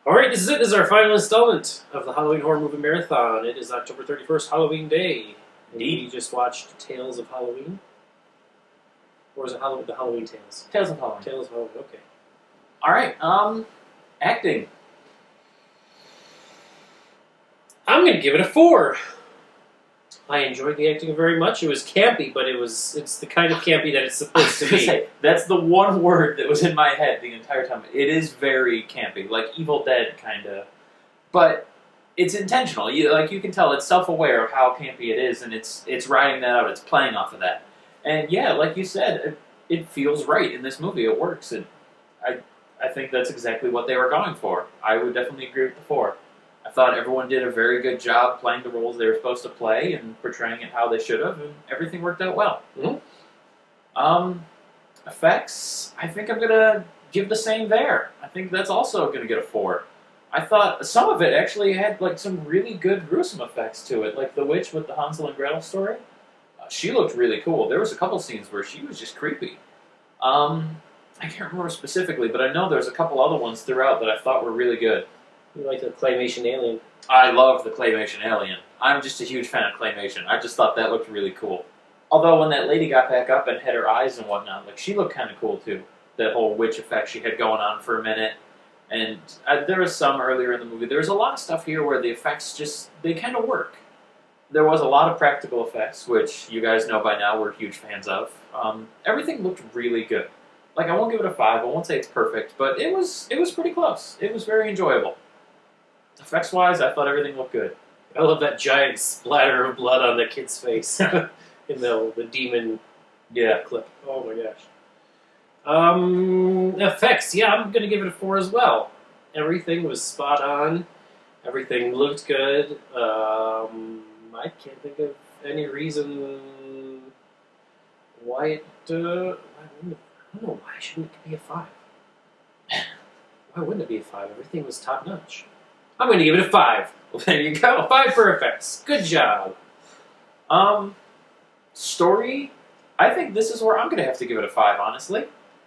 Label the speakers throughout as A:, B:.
A: Alright, this is it. This is our final installment of the Halloween Horror Movie Marathon. It is October 31st, Halloween Day. And we just watched Tales of Halloween. Or was it the Halloween Tales?
B: Tales of Halloween.
A: Tales of Halloween, okay.
B: Alright, acting.
A: I'm going to give it a 4. I enjoyed the acting very much. It was campy, but it's the kind of campy that it's supposed to be.
B: Say, that's the one word that was in my head the entire time. It is very campy, like Evil Dead kind of, but it's intentional. You can tell it's self-aware of how campy it is, and it's riding that out. It's playing off of that, and yeah, like you said, it feels right in this movie. It works, and I think that's exactly what they were going for. I would definitely agree with the 4. I thought everyone did a very good job playing the roles they were supposed to play and portraying it how they should have, and everything worked out well.
A: Mm-hmm.
B: Effects, I think I'm going to give the same there. I think that's also going to get a 4. I thought some of it actually had like some really good gruesome effects to it, like the witch with the Hansel and Gretel story. She looked really cool. There was a couple scenes where she was just creepy. I can't remember specifically, but I know there's a couple other ones throughout that I thought were really good.
A: You like the claymation alien?
B: I love the claymation alien. I'm just a huge fan of claymation. I just thought that looked really cool. Although when that lady got back up and had her eyes and whatnot, like she looked kind of cool too. That whole witch effect she had going on for a minute. And there was some earlier in the movie. There was a lot of stuff here where the effects they kind of work. There was a lot of practical effects, which you guys know by now we're huge fans of. Everything looked really good. Like I won't give it a 5. I won't say it's perfect, but it was pretty close. It was very enjoyable. Effects-wise, I thought everything looked good.
A: I love that giant splatter of blood on the kid's face in the demon clip. Oh my gosh. Effects, yeah, I'm going to give it a 4 as well. Everything was spot on. Everything looked good. I can't think of any reason why it... I don't know, why shouldn't it be a 5? Why wouldn't it be a 5? Everything was top-notch. I'm going to give it a 5.
B: Well, there you go.
A: 5 for effects. Good job.
B: Story, I think this is where I'm going to have to give it a 5, honestly.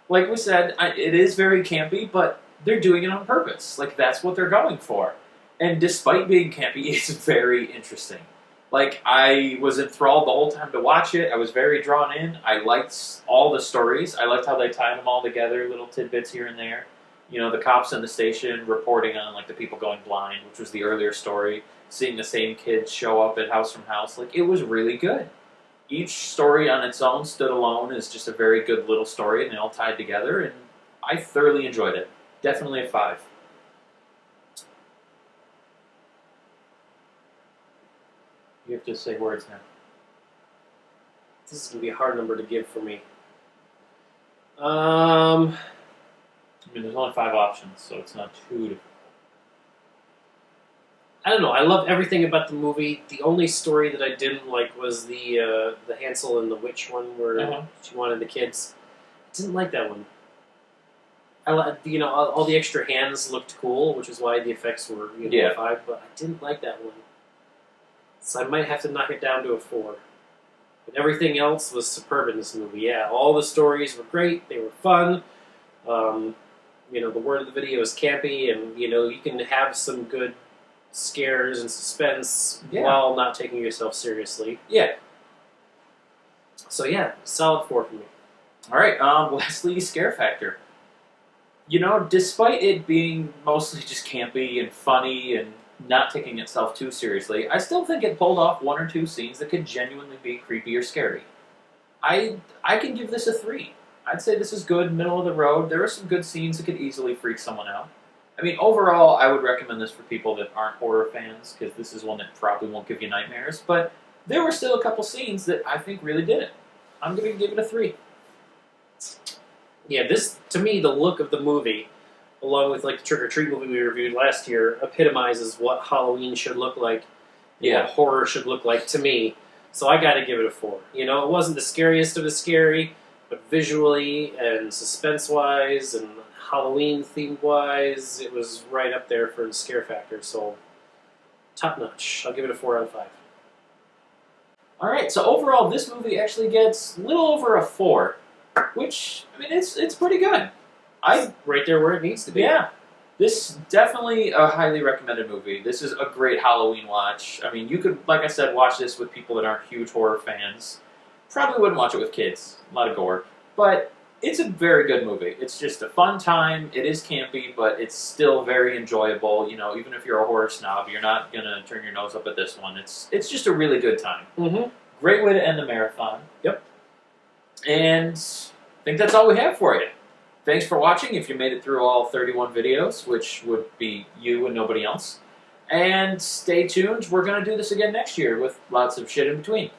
B: Like we said, it is very campy, but they're doing it on purpose. Like, that's what they're going for. And despite being campy, it's very interesting. Like, I was enthralled the whole time to watch it. I was very drawn in. I liked all the stories. I liked how they tied them all together, little tidbits here and there. You know, the cops in the station reporting on, like, the people going blind, which was the earlier story. Seeing the same kids show up at House from House. Like, it was really good. Each story on its own stood alone as just a very good little story, and they all tied together, and I thoroughly enjoyed it. Definitely a 5. You have to say words now.
A: This is going to be a hard number to give for me.
B: I mean, there's only 5 options, so it's not too difficult.
A: I don't know. I love everything about the movie. The only story that I didn't like was the Hansel and the witch one, where she wanted the kids. I didn't like that one. All the extra hands looked cool, which is why the effects were 5. But I didn't like that one, so I might have to knock it down to a 4. But everything else was superb in this movie. Yeah, all the stories were great. They were fun. The word of the video is campy, and you can have some good scares and suspense while not taking yourself seriously.
B: Yeah.
A: So yeah, solid 4 for me.
B: Alright, lastly, scare factor. Despite it being mostly just campy and funny and not taking itself too seriously, I still think it pulled off 1 or 2 scenes that could genuinely be creepy or scary. I can give this a 3. I'd say this is good, middle of the road. There are some good scenes that could easily freak someone out. I mean, overall, I would recommend this for people that aren't horror fans, because this is one that probably won't give you nightmares, but there were still a couple scenes that I think really did it. I'm going to give it a 3.
A: Yeah, this, to me, the look of the movie, along with like the Trick or Treat movie we reviewed last year, epitomizes what Halloween should look like, what horror should look like to me. So I got to give it a 4. It wasn't the scariest of the scary, but visually and suspense-wise and Halloween-themed-wise, it was right up there for the scare factor. So top-notch. I'll give it a 4 out of 5.
B: Alright, so overall, this movie actually gets a little over a 4, which, I mean, it's pretty good.
A: Right there where it needs to be.
B: Yeah. This definitely a highly recommended movie. This is a great Halloween watch. I mean, you could, like I said, watch this with people that aren't huge horror fans. Probably wouldn't watch it with kids. A lot of gore. But it's a very good movie. It's just a fun time. It is campy, but it's still very enjoyable. You know, even if you're a horror snob, you're not going to turn your nose up at this one. It's just a really good time.
A: Mm-hmm.
B: Great way to end the marathon.
A: Yep.
B: And I think that's all we have for you. Thanks for watching if you made it through all 31 videos, which would be you and nobody else. And stay tuned. We're going to do this again next year with lots of shit in between.